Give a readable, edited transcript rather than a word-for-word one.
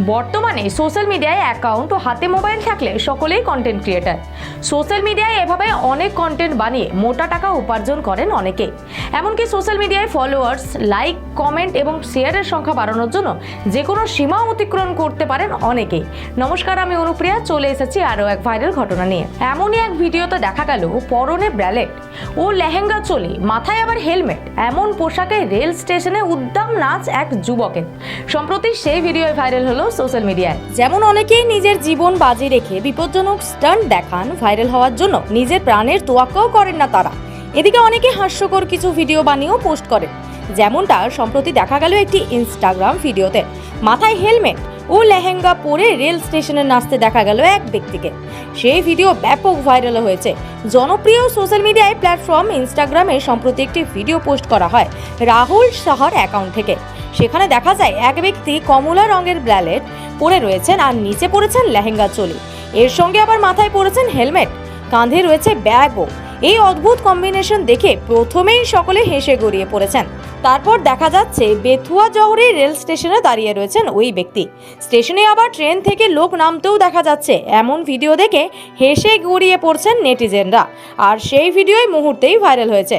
বর্তমানে সোশ্যাল মিডিয়ায় অ্যাকাউন্ট ও হাতে মোবাইল থাকলে সকলেই কন্টেন্ট ক্রিয়েটার। সোশ্যাল মিডিয়ায় এভাবে অনেক কন্টেন্ট বানিয়ে মোটা টাকা উপার্জন করেন অনেকে। এমনকি সোশ্যাল মিডিয়ায় ফলোয়ার্স, লাইক, কমেন্ট এবং শেয়ারের সংখ্যা বাড়ানোর জন্য যে কোনো সীমা অতিক্রম করতে পারেন অনেকেই। নমস্কার, আমি অনুপ্রিয়া, চলে এসেছি আরও এক ভাইরাল ঘটনা নিয়ে। এমনই এক ভিডিওতে দেখা গেল পরনে ব্র্যালেট ও লেহেঙ্গা চলি, মাথায় আবার হেলমেট, এমন পোশাকে রেল স্টেশনে উদ্দাম নাচ এক যুবকের। সম্প্রতি সেই ভিডিও ভাইরাল হলো সোশ্যাল মিডিয়ায়। যেমন অনেকেই নিজের জীবন বাজি রেখে বিপজ্জনক স্টান্ট দেখান ভাইরাল হওয়ার জন্য, নিজের প্রাণের তোয়াক্কাও করেন না তারা। এদিকে অনেকে হাস্যকর কিছু ভিডিও বানিয়েও পোস্ট করেন, যেমনটা সম্প্রতি দেখা গেল একটি ইনস্টাগ্রাম ভিডিওতে। মাথায় হেলমেট ও লেহেঙ্গা পরে রেল স্টেশনে নাচতে দেখা গেল এক ব্যক্তিকে। সেই ভিডিও ব্যাপক ভাইরাল হয়েছে। জনপ্রিয় সোশ্যাল মিডিয়ায় প্ল্যাটফর্ম ইনস্টাগ্রামে সম্প্রতি একটি ভিডিও পোস্ট করা হয় রাহুল সাহার অ্যাকাউন্ট থেকে। সেখানে দেখা যায় এক ব্যক্তি কমলা রঙের ব্র্যালেট পরে রয়েছেন আর নিচে পরেছেন লেহেঙ্গা চলি, এর সঙ্গে আবার মাথায় পরেছেন হেলমেট, কাঁধে রয়েছে ব্যাগও। এই অদ্ভুত কম্বিনেশন দেখে প্রথমেই সকলে হেসে গড়িয়ে পড়েছেন। তারপর দেখা যাচ্ছে বেথুয়া জহরে রেল স্টেশনে দাঁড়িয়ে রয়েছেন ওই ব্যক্তি। স্টেশনে আবার ট্রেন থেকে লোক নামতেও দেখা যাচ্ছে। এমন ভিডিও দেখে হেসে গড়িয়ে পড়ছেন নেটিজেনরা, আর সেই ভিডিওই মুহূর্তেই ভাইরাল হয়েছে।